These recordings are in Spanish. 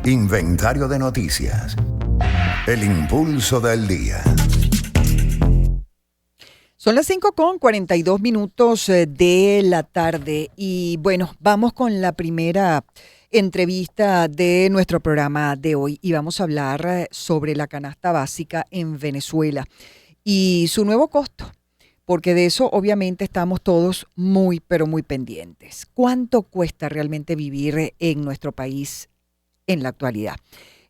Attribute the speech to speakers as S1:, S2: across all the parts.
S1: Inventario de noticias. El impulso del día.
S2: Son las 5:42 de la tarde y bueno, vamos con la primera entrevista de nuestro programa de hoy y vamos a hablar sobre la canasta básica en Venezuela y su nuevo costo, porque de eso obviamente estamos todos muy, pero muy pendientes. ¿Cuánto cuesta realmente vivir en nuestro país en la actualidad?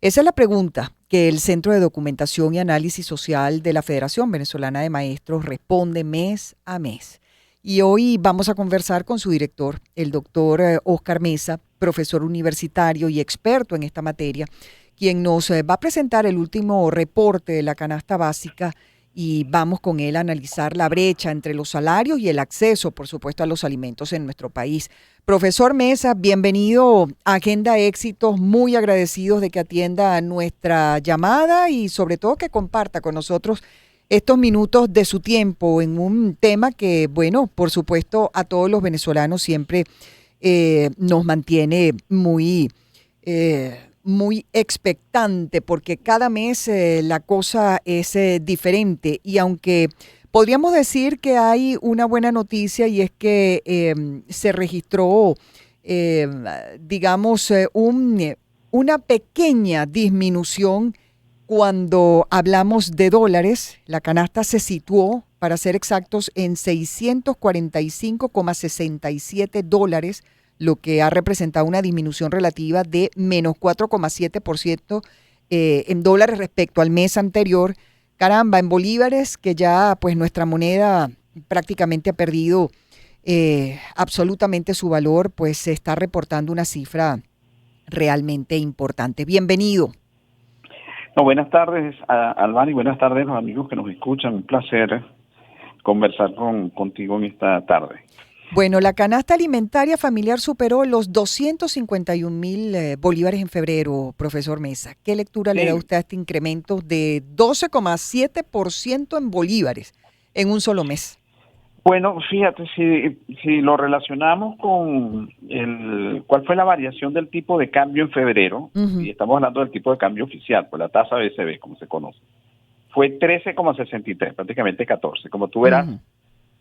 S2: Esa es la pregunta que el Centro de Documentación y Análisis Social de la Federación Venezolana de Maestros responde mes a mes. Y hoy vamos a conversar con su director, el doctor Óscar Mesa, profesor universitario y experto en esta materia, quien nos va a presentar el último reporte de la canasta básica y vamos con él a analizar la brecha entre los salarios y el acceso, por supuesto, a los alimentos en nuestro país. Profesor Mesa, bienvenido a Agenda Éxitos, muy agradecidos de que atienda nuestra llamada y sobre todo que comparta con nosotros estos minutos de su tiempo en un tema que, bueno, por supuesto, a todos los venezolanos siempre nos mantiene muy expectante porque cada mes la cosa es diferente y aunque podríamos decir que hay una buena noticia y es que se registró, digamos, una pequeña disminución cuando hablamos de dólares. La canasta se situó, para ser exactos, en $645,67, lo que ha representado una disminución relativa de menos 4,7% en dólares respecto al mes anterior. Caramba, en bolívares, que ya pues nuestra moneda prácticamente ha perdido absolutamente su valor, pues se está reportando una cifra realmente importante. Bienvenido.
S3: No, buenas tardes, Albani, buenas tardes a los amigos que nos escuchan. Un placer conversar contigo en esta tarde.
S2: Bueno, la canasta alimentaria familiar superó los 251,000 bolívares en febrero, profesor Mesa. ¿Qué lectura le da usted a este incremento de 12,7% en bolívares en un solo mes?
S3: Bueno, fíjate, si lo relacionamos con cuál fue la variación del tipo de cambio en febrero, y estamos hablando del tipo de cambio oficial, pues la tasa BCB, como se conoce, fue 13,63, prácticamente 14. Como tú verás,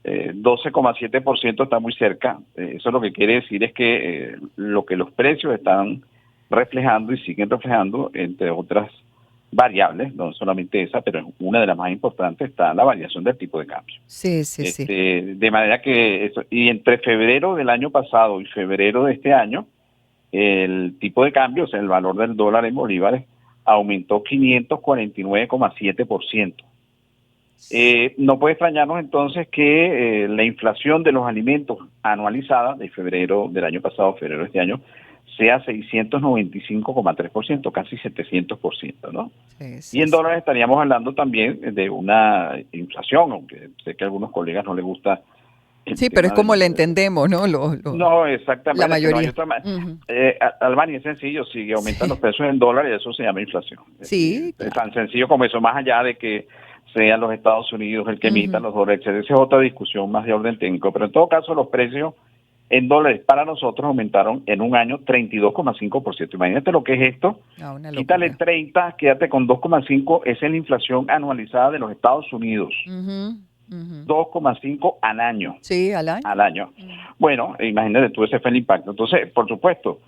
S3: 12,7% está muy cerca. Eso lo que quiere decir es que lo que los precios están reflejando y siguen reflejando, entre otras variables, no solamente esa, pero una de las más importantes está la variación del tipo de cambio.
S2: Sí.
S3: De manera que eso, y entre febrero del año pasado y febrero de este año, el tipo de cambio, o sea, el valor del dólar en bolívares, aumentó 549,7%. No puede extrañarnos entonces que la inflación de los alimentos anualizada de febrero del año pasado a febrero de este año sea 695,3%, casi 700%, ¿no? Sí, y en dólares estaríamos hablando también de una inflación, aunque sé que a algunos colegas no les gusta.
S2: Sí, pero es como le entendemos, ¿no?
S3: No, exactamente.
S2: La mayoría.
S3: Albania, es sencillo, si aumentan los precios en dólares, eso se llama inflación.
S2: Sí,
S3: es tan sencillo como eso, más allá de que sean los Estados Unidos el que emita los dólares. Esa es otra discusión más de orden técnico, pero en todo caso los precios en dólares para nosotros aumentaron en un año 32,5%. Imagínate lo que es esto. Quítale 30, quédate con 2,5, esa es la inflación anualizada de los Estados Unidos. 2,5 al año.
S2: Sí, al año.
S3: Al año. Bueno, imagínate tú, ese fue el impacto. Entonces, por supuesto,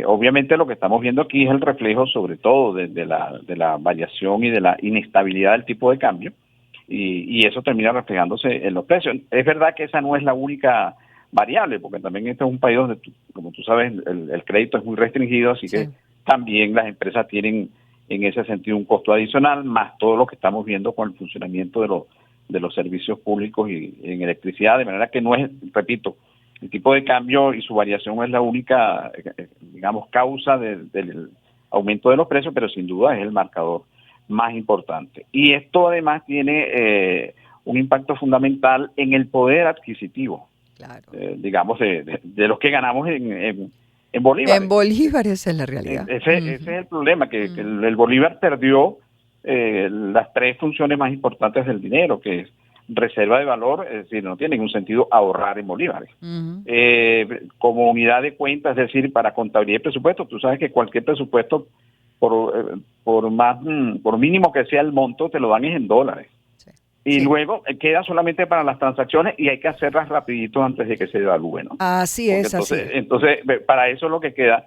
S3: obviamente lo que estamos viendo aquí es el reflejo sobre todo de la variación y de la inestabilidad del tipo de cambio, y eso termina reflejándose en los precios. Es verdad que esa no es la única variable, porque también este es un país donde, como tú sabes, el crédito es muy restringido, así que también las empresas tienen en ese sentido un costo adicional, más todo lo que estamos viendo con el funcionamiento de los servicios públicos y en electricidad, de manera que no es, repito, el tipo de cambio y su variación no es la única, digamos, causa del aumento de los precios, pero sin duda es el marcador más importante. Y esto además tiene un impacto fundamental en el poder adquisitivo, claro. Digamos, de los que ganamos en bolívares.
S2: En bolívares es la realidad.
S3: Ese es el problema, que el bolívar perdió las tres funciones más importantes del dinero, que es reserva de valor, es decir, no tiene ningún sentido ahorrar en bolívares. Como unidad de cuenta, es decir, para contabilidad y presupuesto, tú sabes que cualquier presupuesto, por mínimo que sea el monto, te lo dan en dólares.
S2: Sí.
S3: Y
S2: Sí.
S3: luego queda solamente para las transacciones y hay que hacerlas rapidito antes de que se devalúe, ¿no?
S2: Así
S3: Porque
S2: es, así.
S3: entonces, para eso es lo que queda.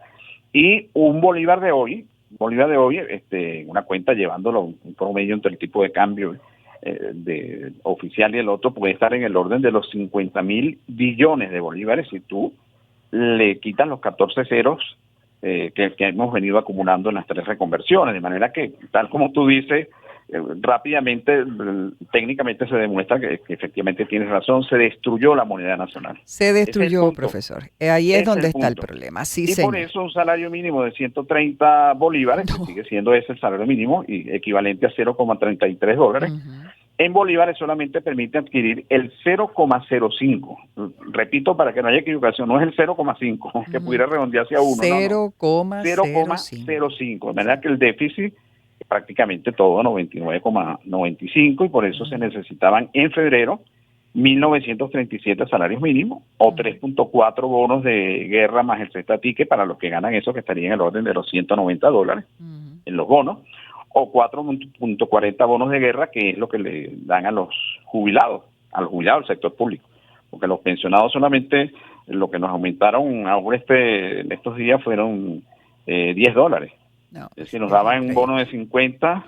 S3: Y un bolívar de hoy, una cuenta llevándolo un promedio entre el tipo de cambio de oficial y el otro, puede estar en el orden de los 50.000 billones de bolívares si tú le quitas los 14 ceros que hemos venido acumulando en las 3 reconversiones, de manera que, tal como tú dices, rápidamente, técnicamente se demuestra que efectivamente tienes razón, se destruyó la moneda nacional.
S2: Se
S3: Ese es el
S2: destruyó,
S3: punto.
S2: profesor. Ahí es
S3: Ese es
S2: donde
S3: el
S2: está el
S3: punto.
S2: problema. Sí,
S3: Y por
S2: señor.
S3: eso un salario mínimo de 130 bolívares,
S2: No.
S3: que sigue siendo ese el salario mínimo, y equivalente a 0,33 dólares,
S2: Ujú.
S3: en bolívares solamente permite adquirir el 0,05. Repito, para que no haya equivocación, no es el 0,5, que pudiera redondearse a 1, no.
S2: 0,05.
S3: 0,05. De manera que el déficit prácticamente todo 99,95 y por eso se necesitaban en febrero 1.937 salarios mínimos o 3.4 bonos de guerra más el cesta ticket para los que ganan eso, que estaría en el orden de los 190 dólares en los bonos, o 4.40 bonos de guerra, que es lo que le dan a los jubilados, del sector público. Porque los pensionados solamente lo que nos aumentaron ahora en estos días fueron 10 dólares.
S2: No,
S3: Es decir, nos
S2: es
S3: daban un
S2: increíble.
S3: bono de 50,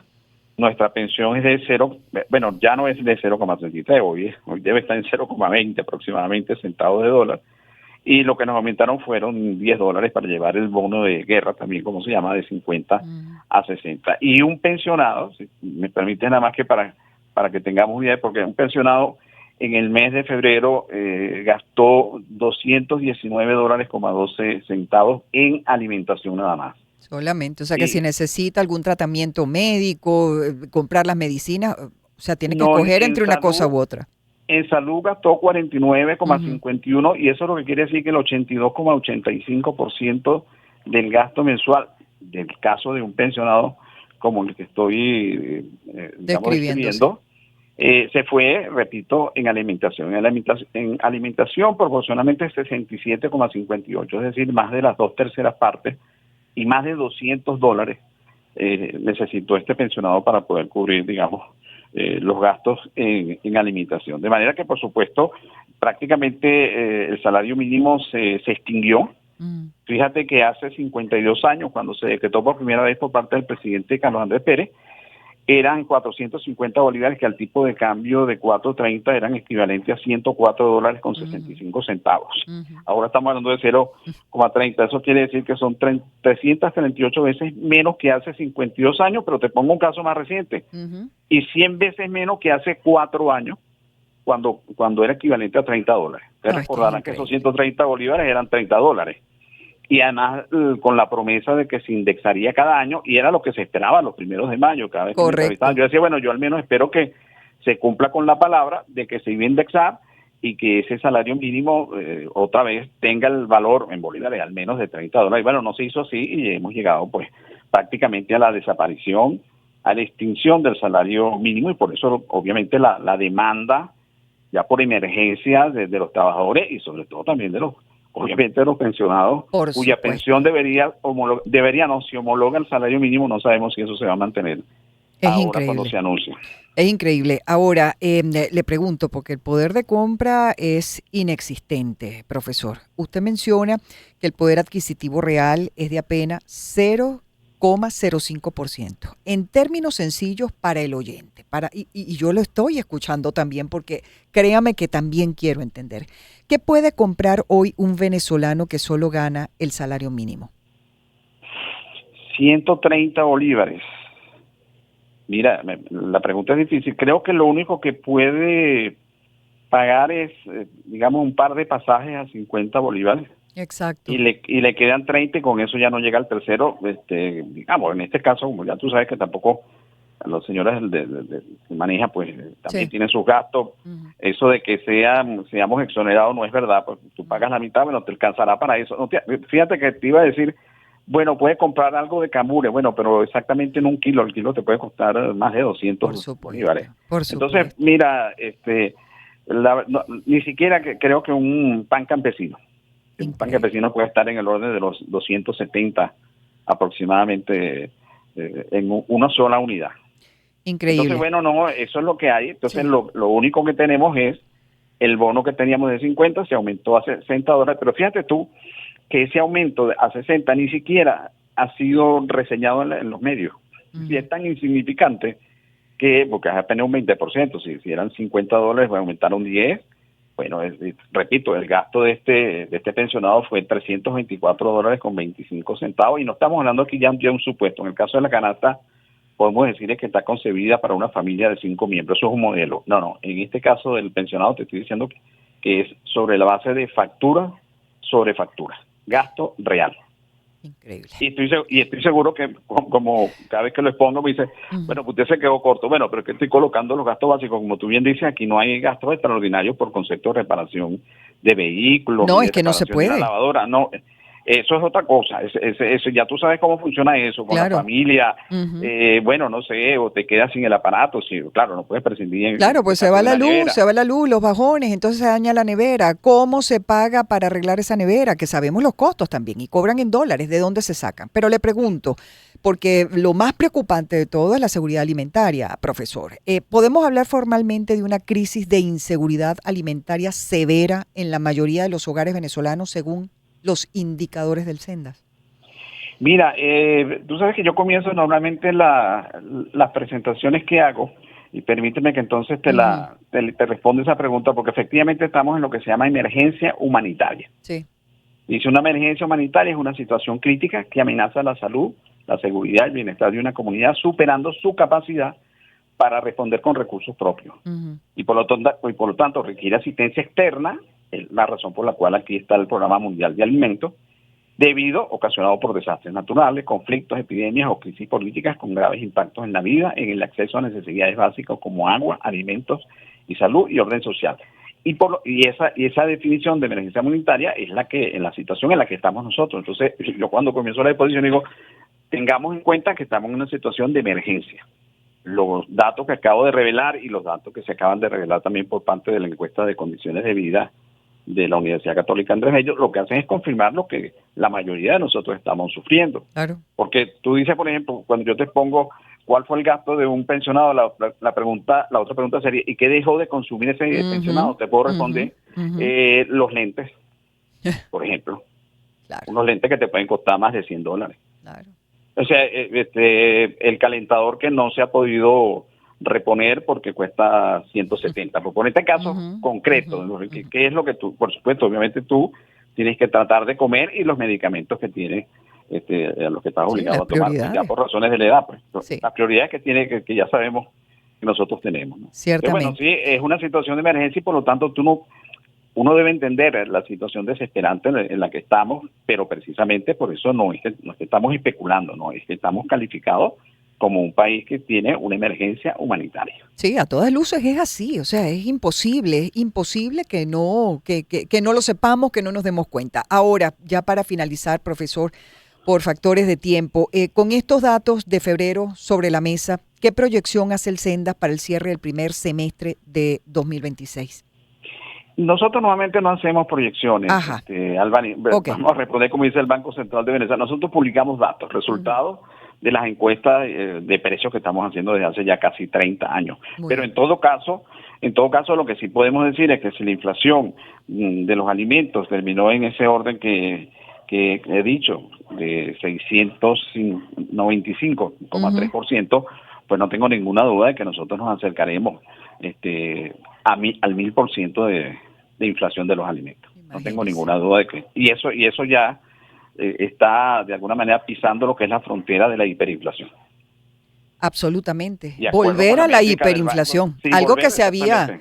S3: nuestra pensión es de 0, bueno, ya no es de 0,33, hoy debe estar en 0,20 aproximadamente centavos de dólar. Y lo que nos aumentaron fueron 10 dólares para llevar el bono de guerra, también como se llama, de 50 a 60. Y un pensionado, si me permite nada más que para que tengamos idea, porque un pensionado en el mes de febrero gastó 219 dólares, 12 centavos en alimentación nada más.
S2: Solamente. O sea que si
S3: Y
S2: necesita algún tratamiento médico, comprar las medicinas, o sea, tiene que
S3: no,
S2: escoger entre una cosa u otra.
S3: En salud gastó
S2: Ujú.
S3: 49,51 y eso es lo que quiere decir que el 82,85% del gasto mensual del caso de un pensionado como el que estoy describiendo, se fue, repito, en alimentación. En alimentación proporcionalmente 67,58, es decir, más de las 2/3 partes y más de 200 dólares necesitó este pensionado para poder cubrir, digamos, los gastos en alimentación. De manera que, por supuesto, prácticamente el salario mínimo se extinguió. Fíjate que hace 52 años, cuando se decretó por primera vez por parte del presidente Carlos Andrés Pérez, eran 450 bolívares, que al tipo de cambio de 4.30 eran equivalentes a 104 dólares con 65 centavos. Ahora estamos hablando de 0,30. Eso quiere decir que son 338 veces menos que hace 52 años, pero te pongo un caso más reciente. Y 100 veces menos que hace 4 años, cuando era equivalente a 30 dólares. Ustedes recordarán que esos 130 bolívares eran 30 dólares. Y además con la promesa de que se indexaría cada año, y era lo que se esperaba los primeros de mayo, cada vez que me entrevistaban. Yo decía, bueno, yo al menos espero que se cumpla con la palabra de que se iba a indexar y que ese salario mínimo otra vez tenga el valor en bolívares al menos de 30 dólares. Y bueno, no se hizo así y hemos llegado pues prácticamente a la desaparición, a la extinción del salario mínimo, y por eso obviamente la demanda ya por emergencia de los trabajadores y sobre todo también obviamente de los pensionados,
S2: por
S3: cuya
S2: supuesto.
S3: pensión si homologa el salario mínimo, no sabemos si eso se va a mantener
S2: Es
S3: ahora
S2: increíble.
S3: cuando se anuncie.
S2: Es increíble. Ahora, le pregunto, porque el poder de compra es inexistente, profesor. Usted menciona que el poder adquisitivo real es de apenas 0,05%. En términos sencillos para el oyente, y yo lo estoy escuchando también porque créame que también quiero entender. ¿Qué puede comprar hoy un venezolano que solo gana el salario mínimo?
S3: 130 bolívares. Mira, la pregunta es difícil. Creo que lo único que puede pagar es, digamos, un par de pasajes a 50 bolívares.
S2: Exacto.
S3: Y le quedan 30 y con eso ya no llega al tercero. Digamos, en este caso, como ya tú sabes que tampoco los señores que manejan, pues también tienen sus gastos. Eso de que seamos exonerados no es verdad, pues tú pagas la mitad, bueno, te alcanzará para eso. Fíjate que te iba a decir, Bueno, puedes comprar algo de cambure, bueno, pero exactamente en un kilo, el kilo te puede costar más de 200 bolívares. Entonces, mira, ni siquiera creo que un pan campesino. Un pan campesino puede estar en el orden de los 270 aproximadamente en una sola unidad.
S2: Increíble.
S3: Entonces, bueno, no, eso es lo que hay. Entonces, lo único que tenemos es el bono que teníamos de 50, se aumentó a $60, pero fíjate tú que ese aumento a 60 ni siquiera ha sido reseñado en los medios. Y es tan insignificante que, porque es apenas un 20%, si eran $50, va a aumentar un 10%. Bueno, repito, el gasto de este pensionado fue $324.25 y no estamos hablando aquí ya de un supuesto. En el caso de la canasta, podemos decir que está concebida para una familia de 5 miembros. Eso es un modelo. No, en este caso del pensionado te estoy diciendo que es sobre la base de factura sobre factura, gasto real.
S2: Increíble.
S3: Y estoy seguro que, como cada vez que lo expongo, me dice, bueno, pues usted se quedó corto. Bueno, pero es que estoy colocando los gastos básicos. Como tú bien dices, aquí no hay gastos extraordinarios por concepto de reparación de vehículos.
S2: No, es que no se puede.
S3: De la lavadora, no. Eso es otra cosa. Eso ya tú sabes cómo funciona eso con la familia. Bueno, no sé, o te quedas sin el aparato. Sí, claro, no puedes prescindir.
S2: Claro, pues se va la luz, los bajones, entonces se daña la nevera. ¿Cómo se paga para arreglar esa nevera? Que sabemos los costos también y cobran en dólares. ¿De dónde se sacan? Pero le pregunto, porque lo más preocupante de todo es la seguridad alimentaria, profesor. ¿Podemos hablar formalmente de una crisis de inseguridad alimentaria severa en la mayoría de los hogares venezolanos según los indicadores del Sendas?
S3: Mira, tú sabes que yo comienzo normalmente las presentaciones que hago, y permíteme que entonces te responda esa pregunta, porque efectivamente estamos en lo que se llama emergencia humanitaria.
S2: Sí.
S3: Dice, una emergencia humanitaria es una situación crítica que amenaza la salud, la seguridad y el bienestar de una comunidad, superando su capacidad para responder con recursos propios. Y por lo tanto requiere asistencia externa. Es la razón por la cual aquí está el Programa Mundial de Alimentos, ocasionado por desastres naturales, conflictos, epidemias o crisis políticas con graves impactos en la vida, en el acceso a necesidades básicas como agua, alimentos y salud y orden social. Y esa definición de emergencia humanitaria es en la situación en la que estamos nosotros. Entonces, yo cuando comienzo la exposición digo, tengamos en cuenta que estamos en una situación de emergencia. Los datos que acabo de revelar y los datos que se acaban de revelar también por parte de la encuesta de condiciones de vida de la Universidad Católica Andrés Bello, lo que hacen es confirmar lo que la mayoría de nosotros estamos sufriendo.
S2: Claro.
S3: Porque tú dices, por ejemplo, cuando yo te expongo cuál fue el gasto de un pensionado, la otra pregunta sería, ¿y qué dejó de consumir ese pensionado? Te puedo responder, los lentes, por ejemplo. Claro. Unos lentes que te pueden costar más de $100.
S2: Claro.
S3: O sea, el calentador que no se ha podido reponer porque cuesta 170. Por ponerte caso concreto, ¿qué es lo que tú, por supuesto, obviamente tú tienes que tratar de comer y los medicamentos que tienes, a los que estás obligado a tomar, ya por razones de la edad, pues. Sí. Las prioridades que tiene, que ya sabemos que nosotros tenemos, ¿no?
S2: Ciertamente.
S3: Bueno, sí, es una situación de emergencia y por lo tanto uno debe entender la situación desesperante en la que estamos, pero precisamente por eso no es que estamos especulando, no es que estamos calificados como un país que tiene una emergencia humanitaria.
S2: Sí, a todas luces es así, o sea, es imposible que no lo sepamos, que no nos demos cuenta. Ahora, ya para finalizar, profesor, por factores de tiempo, con estos datos de febrero sobre la mesa, ¿qué proyección hace el Sendas para el cierre del primer semestre de 2026?
S3: Nosotros normalmente no hacemos proyecciones, Albany. Okay. Vamos a responder como dice el Banco Central de Venezuela. Nosotros publicamos datos, resultados de las encuestas de precios que estamos haciendo desde hace ya casi 30 años. Pero en todo caso, lo que sí podemos decir es que si la inflación de los alimentos terminó en ese orden que he dicho, de 695,3%, pues no tengo ninguna duda de que nosotros nos acercaremos al 1000% de inflación de los alimentos. Imagínese. No tengo ninguna duda de que y eso ya está de alguna manera pisando lo que es la frontera de la hiperinflación.
S2: Absolutamente. Volver a la hiperinflación, sí, algo que se había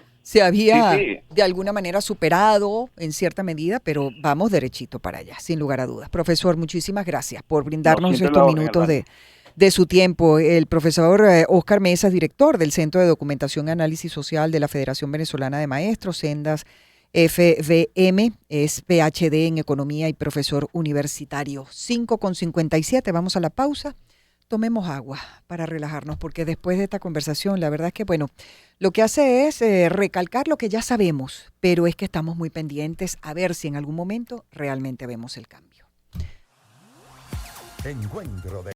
S2: de alguna manera superado en cierta medida, pero vamos derechito para allá, sin lugar a dudas. Profesor, muchísimas gracias por brindarnos estos minutos de su tiempo. El profesor Óscar Mesas, director del Centro de Documentación y Análisis Social de la Federación Venezolana de Maestros, Sendas, FBM, es PhD en Economía y profesor universitario. 5:57, vamos a la pausa. Tomemos agua para relajarnos, porque después de esta conversación, la verdad es que, bueno, lo que hace es recalcar lo que ya sabemos, pero es que estamos muy pendientes a ver si en algún momento realmente vemos el cambio.
S1: Encuentro de